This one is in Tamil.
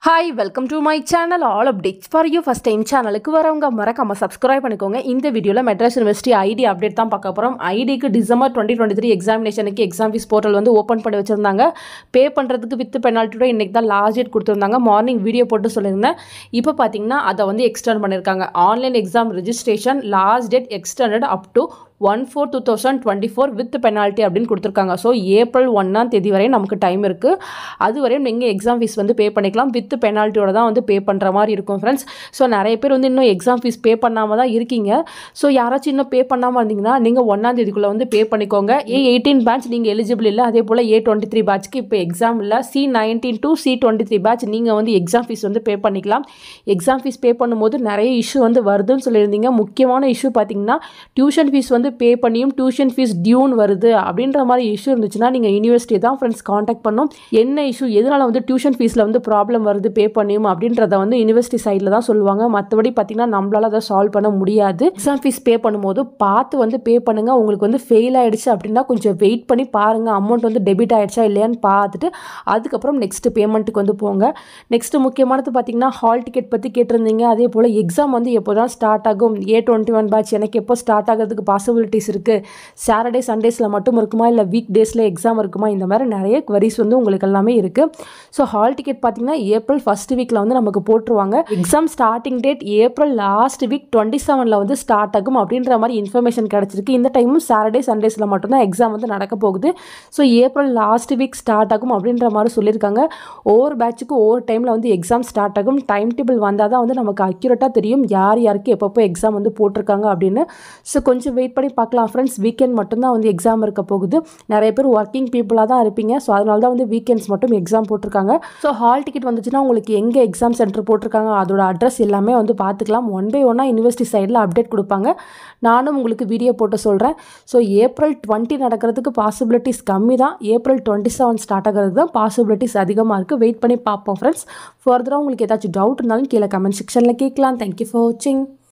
Hi, welcome to my channel. All updates for you. First time channel க்கு வரவங்க மறக்காம subscribe பண்ணிக்கோங்க. இந்த வீடியோல மெட்ராஸ் யுனிவர்சிட்டி ஐடி அப்டேட் தான் பார்க்க போறோம். ஐடிக்கு டிசம்பர் 2023 எக்ஸாமினேஷனுக்கு எக்ஸாம் ஃபீஸ் போர்ட்டல் வந்து ஓபன் பண்ணி வச்சிருந்தாங்க. பே பண்றதுக்கு வித் பெனால்ட்டியோட இன்னைக்கு தான் லாஸ்ட் டேட் கொடுத்திருந்தாங்க. மார்னிங் வீடியோ போட்டு சொல்லிருந்தேன். இப்போ பாத்தீங்கன்னா அத வந்து எக்ஸ்டெண்ட் பண்ணிருக்காங்க. Online exam registration last date extended up to 1/4/2024 with penalty அப்படின்னு கொடுத்துருக்காங்க. ஸோ ஏப்ரல் 1ஆம் தேதி வரையும் நமக்கு டைம் இருக்குது. அது வரையும் நீங்கள் எக்ஸாம் ஃபீஸ் வந்து பே பண்ணிக்கலாம். வித் பெனால்ட்டியோட தான் வந்து பே பண்ணுற மாதிரி இருக்கும் ஃப்ரெண்ட்ஸ். ஸோ நிறைய பேர் வந்து இன்னும் எக்ஸாம் ஃபீஸ் பே பண்ணாமல் தான் இருக்கீங்க. ஸோ யாராச்சும் இன்னும் பே பண்ணாமல் இருந்தீங்கன்னா நீங்கள் 1ஆம் தேதிக்குள்ளே வந்து பே பண்ணிக்கோங்க. A18 பேட்ச் நீங்கள் எலிஜிபிள் இல்லை. அதே போல் A23 பேட்ச்க்கு இப்போ எக்ஸாம் இல்லை. C19 to C23 பேட்ச் நீங்கள் வந்து எக்ஸாம் ஃபீஸ் வந்து பே பண்ணிக்கலாம். எக்ஸாம் ஃபீஸ் பே பண்ணும்போது நிறைய இஷ்யூ வந்து வருதுன்னு சொல்லியிருந்தீங்க. முக்கியமான இஷ்யூ பார்த்தீங்கன்னா டியூஷன் ஃபீஸ் வந்து பே பண்ணியும் டியூஷன் ஃபீஸ் டியூன் வருது அப்படின்ற மாதிரி இஷ்யூ இருந்துச்சுன்னா நீங்கள் யூனிவர்சிட்டி தான் ஃப்ரெண்ட்ஸ் காண்டாக்ட் பண்ணணும். என்ன இஷ்யூ, எதனால் வந்து டியூஷன் ஃபீஸில் வந்து ப்ராப்ளம் வருது பே பண்ணியும் அப்படின்றத வந்து யூனிவர்சிட்டி சைடில் தான் சொல்லுவாங்க. மற்றபடி பார்த்தீங்கன்னா நம்மளால் அதை சால்வ் பண்ண முடியாது. எக்ஸாம் ஃபீஸ் பே பண்ணும்போது பார்த்து வந்து பே பண்ணுங்கள். உங்களுக்கு வந்து ஃபெயில் ஆகிடுச்சு அப்படின்னா கொஞ்சம் வெயிட் பண்ணி பாருங்கள். அமௌண்ட் வந்து டெபிட் ஆகிடுச்சா இல்லையான்னு பார்த்துட்டு அதுக்கப்புறம் நெக்ஸ்ட் பேமெண்ட்டுக்கு வந்து போங்க. நெக்ஸ்ட் முக்கியமானது பார்த்தீங்கன்னா ஹால் டிக்கெட் பற்றி கேட்டிருந்தீங்க. அதே போல் எக்ஸாம் வந்து எப்போ தான் ஸ்டார்ட் ஆகும், A21 பேட்ச் எனக்கு எப்போ ஸ்டார்ட் ஆகிறதுக்கு பாசிபிலிட்டிஸ் இருக்குது, சாட்டர்டே சண்டேஸில் மட்டும் இருக்குமா இல்லை வீக் டேஸில் எக்ஸாம் இருக்குமா, இந்த மாதிரி நிறைய குவரிஸ் வந்து உங்களுக்கு எல்லாமே இருக்குது. ஸோ ஹால் டிக்கெட் பார்த்தீங்கன்னா ஏப்ரல் ஃபர்ஸ்ட் வீக்கில் வந்து நமக்கு போட்டுருவாங்க. Exam starting date April last week 27 வந்து ஸ்டார்ட் ஆகும் அப்படின்ற மாதிரி இன்ஃபர்மேஷன் கிடச்சிருக்கு. இந்த டைமும் சாட்டர்டே சண்டேஸில் மட்டும்தான் எக்ஸாம் வந்து நடக்க போகுது. So April last week start ஆகும் அப்படின்ற மாதிரி சொல்லியிருக்காங்க. ஒவ்வொரு பேட்சுக்கு ஒவ்வொரு டைமில் வந்து எக்ஸாம் ஸ்டார்ட் ஆகும். டைம் டேபிள் வந்தால் தான் வந்து நமக்கு அக்யூரேட்டாக தெரியும் யார் யாருக்கு எப்பப்போ எக்ஸாம் வந்து போட்டிருக்காங்க அப்படின்னு. ஸோ கொஞ்சம் வெயிட் பண்ணி பார்க்கலாம் ஃப்ரெண்ட்ஸ். வீக்கெண்ட் மட்டும்தான் வந்து எக்ஸாம் இருக்க போகுது. நிறைய பேர் ஒர்க்கிங் பீப்புளாக தான் இருப்பீங்க. ஸோ அதனால தான் வந்து வீக்கெண்ட்ஸ் மட்டும் எக்ஸாம் போட்டிருக்காங்க. ஸோ ஹால் டிக்கெட் வந்துச்சுன்னா உங்களுக்கு எங்கே எக்ஸாம் சென்டர் போட்டிருக்காங்க அதோட அட்ரஸ் எல்லாமே வந்து பார்த்துக்கலாம். ஒன் பை ஒன்னாக யூனிவர்சிட்டி சைடில் அப்டேட் கொடுப்பாங்க. நானும் உங்களுக்கு வீடியோ போட்டு சொல்கிறேன். ஸோ ஏப்ரல் 20 நடக்கிறதுக்கு பாசிபிலிட்டிஸ் கம்மி தான். ஏப்ரல் 27 ஸ்டார்ட் ஆகிறது தான் பாசிபிலிட்டிஸ் அதிகமாக இருக்குது. வெயிட் பண்ணி பார்ப்போம் ஃப்ரெண்ட்ஸ். ஃபர்தராக உங்களுக்கு ஏதாச்சும் டவுட் இருந்தாலும் கீழே கமெண்ட் செக்ஷனில் கேட்கலாம். தேங்க்யூ ஃபார் வாட்சிங்.